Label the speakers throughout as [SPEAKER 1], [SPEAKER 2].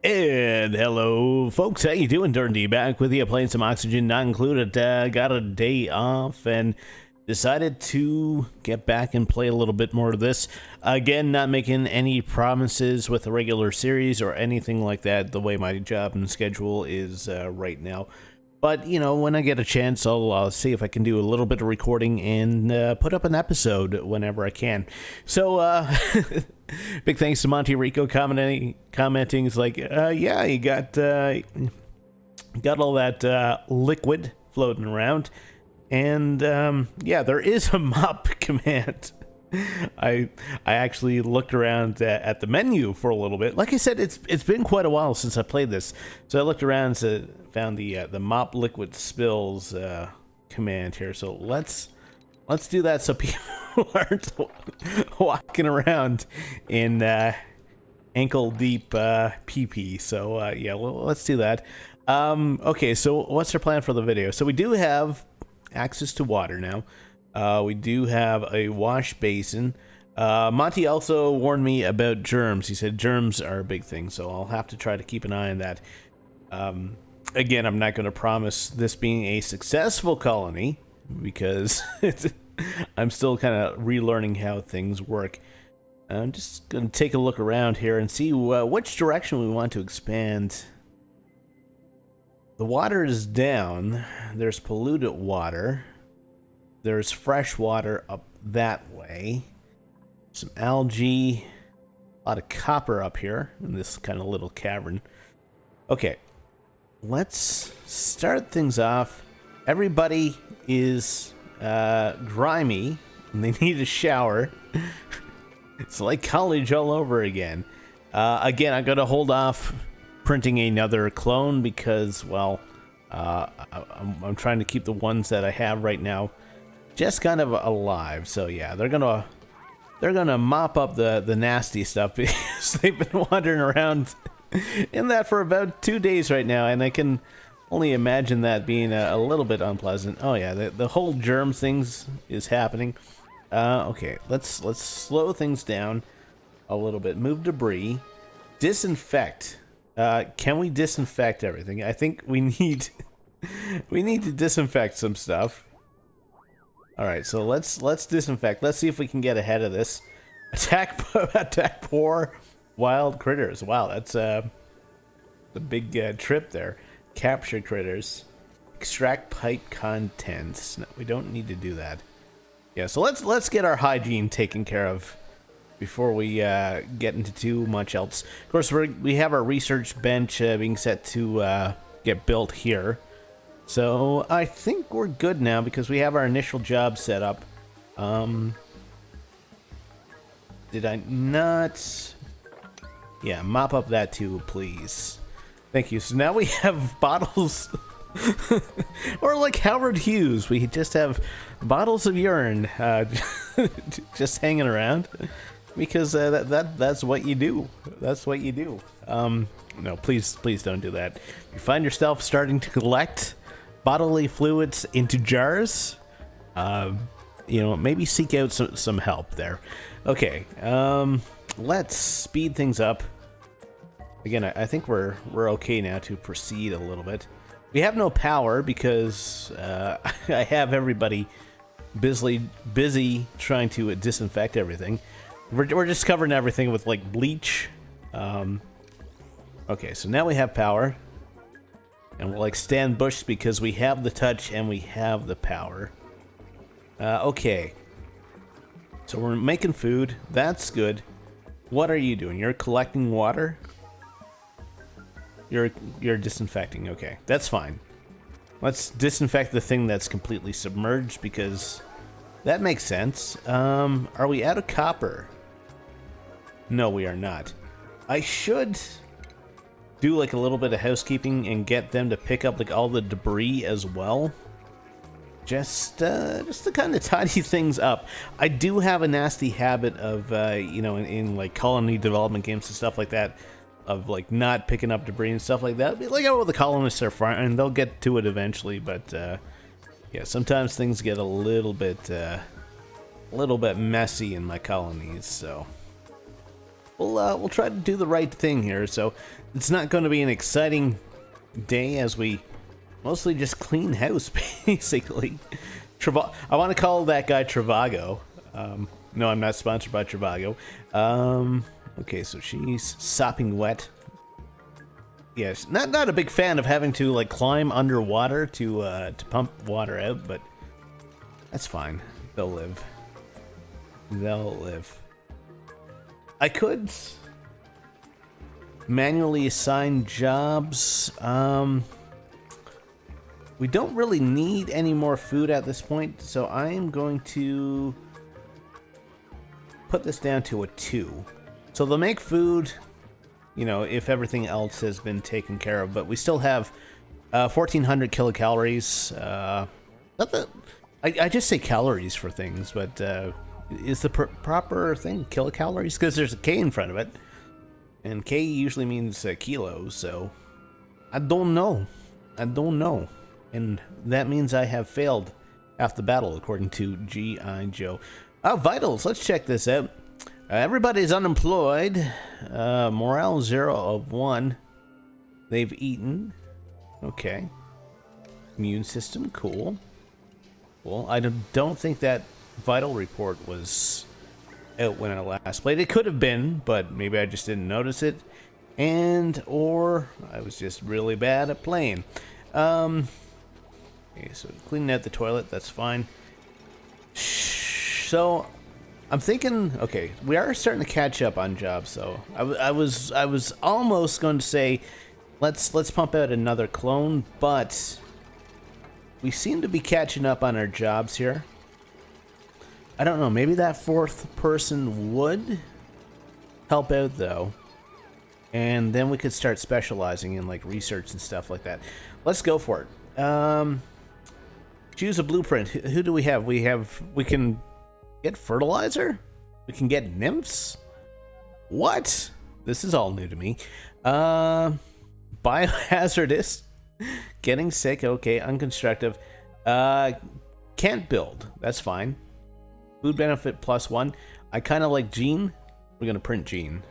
[SPEAKER 1] And hello, folks. How you doing? Durinde back with you, playing some Oxygen Not Included. Got a day off and decided to get back and play a little bit more of this. Again, not making any promises with a regular series or anything like that, the way my job and schedule is right now. But, you know, when I get a chance, I'll see if I can do a little bit of recording and put up an episode whenever I can. So, big thanks to Monty Rico commenting. It's like, yeah, you got all that liquid floating around. And, yeah, there is a mop command. I actually looked around at the menu for a little bit. Like I said, it's been quite a while since I played this, so I looked around and found the mop liquid spills command here. So let's do that so people aren't walking around in ankle deep pee. So yeah, well, let's do that. Okay, so what's our plan for the video? So we do have access to water now. We do have a wash basin. Monty also warned me about germs. He said germs are a big thing, so I'll have to try to keep an eye on that. Again, I'm not going to promise this being a successful colony because I'm still kind of relearning how things work. I'm just going to take a look around here and see which direction we want to expand. The water is down. There's polluted water. There's fresh water up that way. Some algae. A lot of copper up here in this kind of little cavern. Okay. Let's start things off. Everybody is grimy and they need a shower. It's like college all over again. Again, I'm going to hold off printing another clone because, well, I'm trying to keep the ones that I have right now just kind of alive. So yeah, they're gonna mop up the nasty stuff because they've been wandering around in that for about 2 days right now, and I can only imagine that being a little bit unpleasant. Oh yeah, the whole germ things is happening. Okay, let's slow things down a little bit. Move debris, disinfect. Can we disinfect everything? I think we need to disinfect some stuff. All right, so let's disinfect. Let's see if we can get ahead of this. Attack poor wild critters. Wow, that's the big trip there. Capture critters. Extract pipe contents. No, we don't need to do that. Yeah, so let's get our hygiene taken care of before we get into too much else. Of course, we have our research bench being set to get built here. So I think we're good now because we have our initial job set up. Did I not? Yeah, mop up that too, please. Thank you. So now we have bottles, or like Howard Hughes, we just have bottles of urine just hanging around because that's what you do. That's what you do. No, please don't do that. If you find yourself starting to collect bodily fluids into jars, you know, maybe seek out some help there. Okay, let's speed things up. Again, I think we're okay now to proceed a little bit. We have no power because I have everybody busy trying to disinfect everything. We're just covering everything with like bleach. Okay, so now we have power. And we'll like stand bush because we have the touch and we have the power. Okay. So we're making food. That's good. What are you doing? You're collecting water? You're disinfecting. Okay, that's fine. Let's disinfect the thing that's completely submerged because that makes sense. Are we out of copper? No, we are not. I should do like a little bit of housekeeping and get them to pick up like all the debris as well, just to kind of tidy things up. I do have a nasty habit of you know, in like colony development games and stuff like that, of like not picking up debris and stuff like that. Like, oh, the colonists are fine and they'll get to it eventually, but yeah, sometimes things get a little bit messy in my colonies. So we'll try to do the right thing here. So it's not going to be an exciting day as we mostly just clean house, basically. I want to call that guy Travago. No, I'm not sponsored by Travago. Okay, so she's sopping wet. Yes, not a big fan of having to like climb underwater to pump water out, but that's fine. They'll live. They'll live. I could manually assign jobs. We don't really need any more food at this point, so I am going to put this down to a 2. So they'll make food, you know, if everything else has been taken care of, but we still have 1,400 kilocalories. Not that I just say calories for things, but is the proper thing kilocalories? Because there's a K in front of it, and K usually means kilos, so I don't know. And that means I have failed half the battle, according to G.I. Joe. Vitals, let's check this out. Everybody's unemployed. Morale 0 of 1. They've eaten. Okay. Immune system, cool. Well, I don't think that vital report was out when I last played. It could have been, but maybe I just didn't notice it. Or I was just really bad at playing. Okay, so cleaning out the toilet, that's fine. So I'm thinking, okay, we are starting to catch up on jobs, though. I was almost going to say, let's pump out another clone, but we seem to be catching up on our jobs here. I don't know, maybe that 4th person would help out, though. And then we could start specializing in like research and stuff like that. Let's go for it. Choose a blueprint. Who do we have? We can get fertilizer? We can get nymphs? What? This is all new to me. Biohazardous. Getting sick. Okay, unconstructive. Can't build. That's fine. Food benefit +1. I kind of like Gene. We're going to print Gene.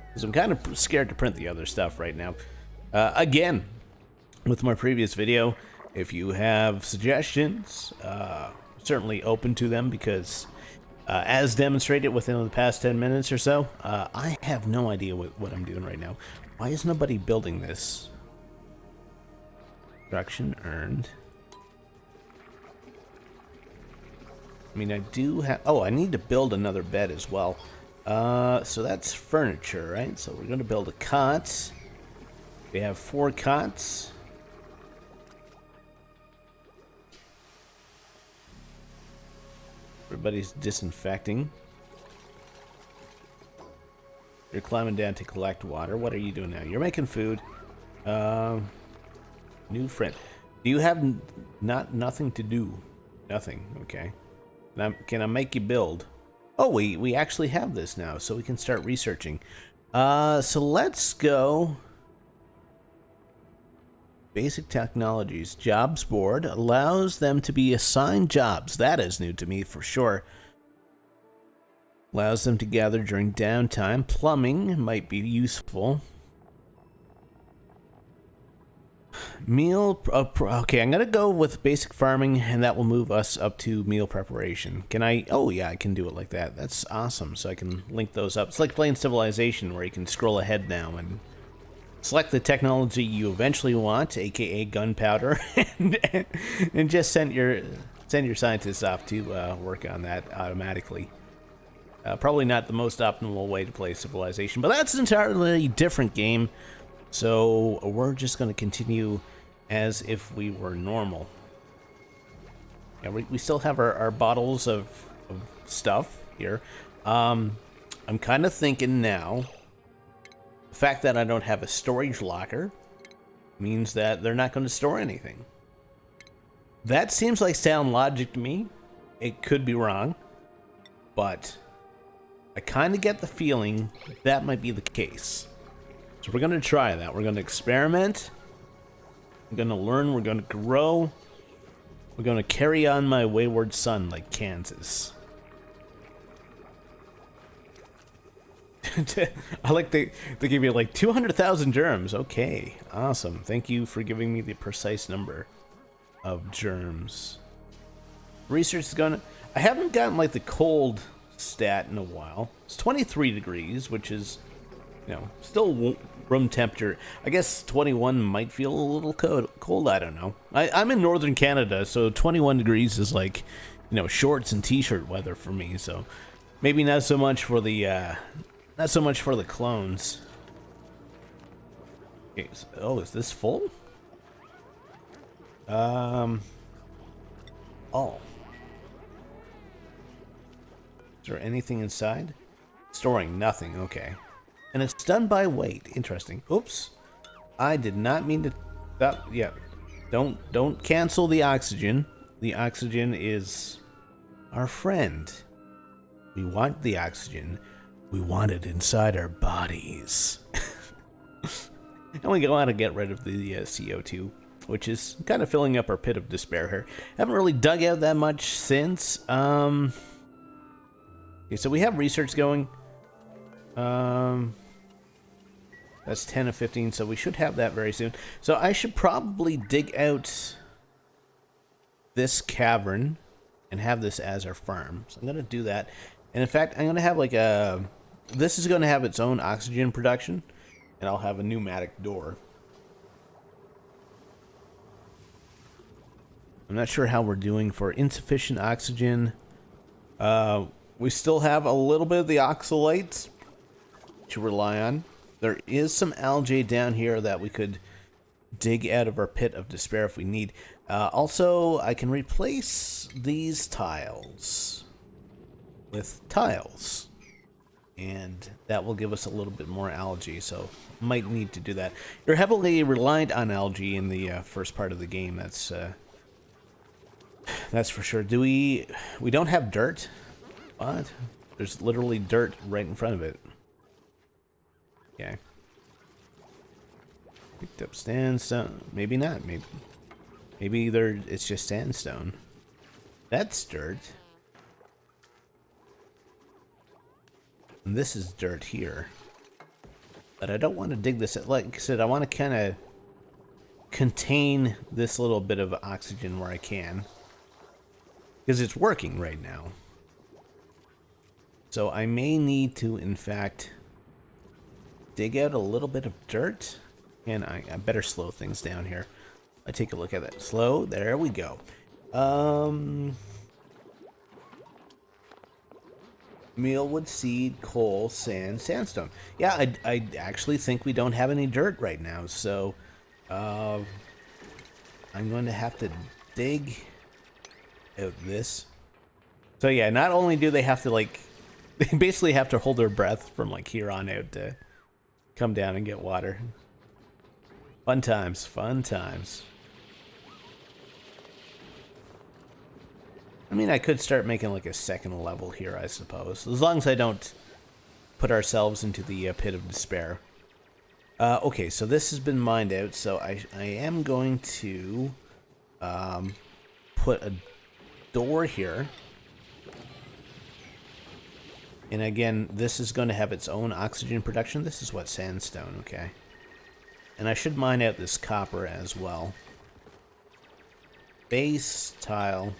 [SPEAKER 1] Because I'm kind of scared to print the other stuff right now. Again, with my previous video, if you have suggestions, certainly open to them, because as demonstrated within the past 10 minutes or so, I have no idea what I'm doing right now. Why is nobody building this? Production earned. I mean, I do have... Oh, I need to build another bed as well. So that's furniture, right? So we're going to build a cot. We have 4 cots. Everybody's disinfecting. You're climbing down to collect water. What are you doing now? You're making food. New friend. Do you have nothing to do? Nothing. Okay. Can I make you build? Oh, we actually have this now, so we can start researching. So let's go. Basic technologies. Jobs board allows them to be assigned jobs. That is new to me for sure. Allows them to gather during downtime. Plumbing might be useful. Meal. Okay, I'm gonna go with basic farming, and that will move us up to meal preparation. Can I? Oh yeah, I can do it like that. That's awesome. So I can link those up. It's like playing Civilization, where you can scroll ahead now and select the technology you eventually want, aka gunpowder, and just send your scientists off to work on that automatically. Probably not the most optimal way to play Civilization, but that's an entirely different game. So we're just going to continue as if we were normal. Yeah, we still have our bottles of stuff here. I'm kind of thinking now, the fact that I don't have a storage locker means that they're not going to store anything. That seems like sound logic to me. It could be wrong, but I kind of get the feeling that might be the case. So we're going to try that. We're going to experiment. We're going to learn. We're going to grow. We're going to carry on my wayward son like Kansas. I like they give you like 200,000 germs. Okay, awesome. Thank you for giving me the precise number of germs. Research is gonna. I haven't gotten like the cold stat in a while. It's 23 degrees, which is, still room temperature. I guess 21 might feel a little cold. I don't know. I'm in northern Canada, so 21 degrees is like, shorts and t-shirt weather for me. So maybe not so much for the clones. Okay, so, oh, is this full? Oh. Is there anything inside? Storing nothing, okay. And it's done by weight. Interesting. Oops. I did not mean to stop. Yeah. Don't cancel the oxygen. The oxygen is our friend. We want the oxygen. We want it inside our bodies. And we go on to get rid of the CO2, which is kind of filling up our pit of despair here. Haven't really dug out that much since. Okay, so we have research going. That's 10 of 15, so we should have that very soon. So I should probably dig out this cavern and have this as our farm. So I'm going to do that. And in fact, I'm going to have like a... This is going to have its own oxygen production, and I'll have a pneumatic door. I'm not sure how we're doing for insufficient oxygen. We still have a little bit of the oxalates to rely on. There is some algae down here that we could dig out of our pit of despair if we need. Also, I can replace these tiles with tiles, and that will give us a little bit more algae, so might need to do that. You're heavily reliant on algae in the first part of the game. That's for sure. We don't have dirt? What? There's literally dirt right in front of it. Okay. Picked up sandstone. Maybe not. Maybe it's just sandstone. That's dirt. And this is dirt here. But I don't want to dig this. Like I said, I want to kind of contain this little bit of oxygen where I can, because it's working right now. So I may need to, in fact, dig out a little bit of dirt. And I better slow things down here. I take a look at that. Slow. There we go. Mealwood, seed, coal, sand, sandstone. Yeah, I actually think we don't have any dirt right now. So I'm going to have to dig out this. So yeah, not only do they have to they basically have to hold their breath from here on out to come down and get water. Fun times, fun times. I mean, I could start making a second level here, I suppose. As long as I don't put ourselves into the pit of despair. Okay, so this has been mined out, so I am going to put a door here. And again, this is going to have its own oxygen production. This is what, sandstone, okay. And I should mine out this copper as well. Base, tile.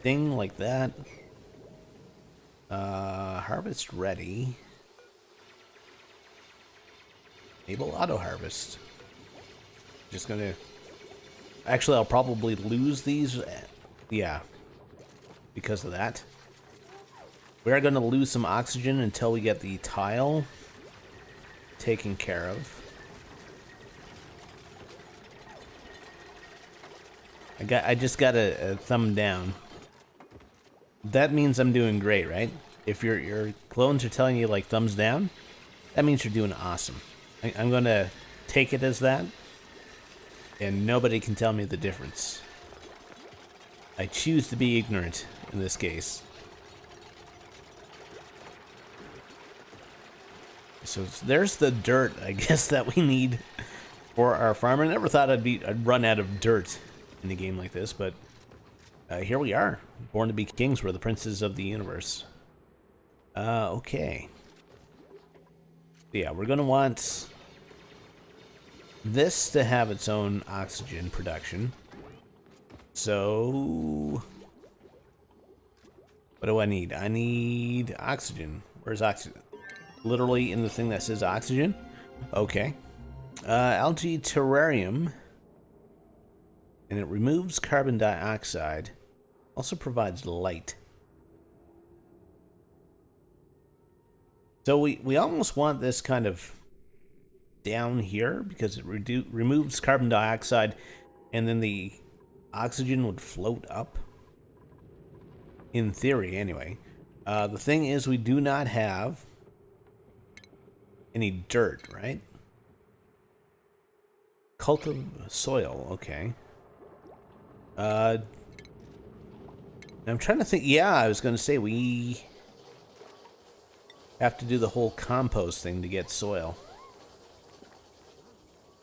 [SPEAKER 1] Thing like that. Harvest ready. Enable auto harvest. Just gonna... Actually, I'll probably lose these. Yeah. Because of that. We are gonna lose some oxygen until we get the tile taken care of. I just got a thumb down. That means I'm doing great, right? If your clones are telling you thumbs down, that means you're doing awesome. I'm gonna take it as that, and nobody can tell me the difference. I choose to be ignorant in this case. So there's the dirt, I guess, that we need for our farm. I never thought I'd run out of dirt in a game like this, but here we are. Born to be kings, we're the princes of the universe. Okay. Yeah, we're going to want this to have its own oxygen production. So, what do I need? I need oxygen. Where's oxygen? Literally in the thing that says oxygen? Okay. Algae terrarium. And it removes carbon dioxide. Also provides light. So we almost want this kind of down here because it removes carbon dioxide and then the oxygen would float up. In theory, anyway. The thing is we do not have any dirt, right? Cult of soil, okay. I'm trying to think. Yeah, I was going to say we have to do the whole compost thing to get soil.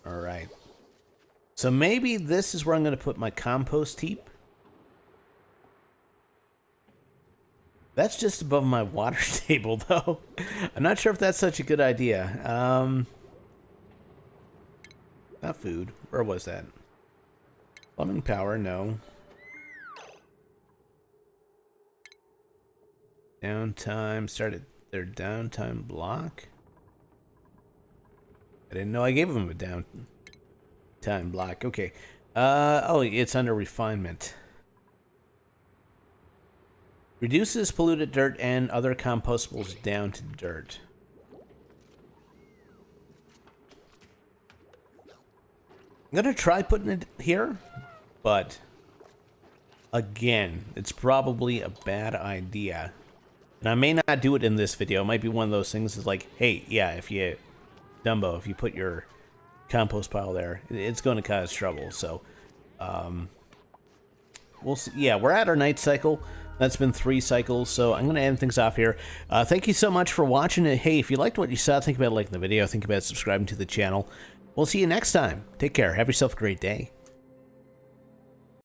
[SPEAKER 1] All right. So maybe this is where I'm going to put my compost heap. That's just above my water table, though. I'm not sure if that's such a good idea. Not food. Where was that? Plumbing power, no. Downtime, started their downtime block. I didn't know I gave them a downtime block. Okay. Oh, it's under refinement. Reduces polluted dirt and other compostables down to dirt. I'm gonna try putting it here, but again, it's probably a bad idea. And I may not do it in this video. It might be one of those things that's like, hey, yeah, if you put your compost pile there, it's going to cause trouble. So, we'll see. Yeah, we're at our night cycle. That's been 3 cycles, so I'm going to end things off here. Thank you so much for watching it. Hey, if you liked what you saw, think about liking the video. Think about subscribing to the channel. We'll see you next time. Take care. Have yourself a great day.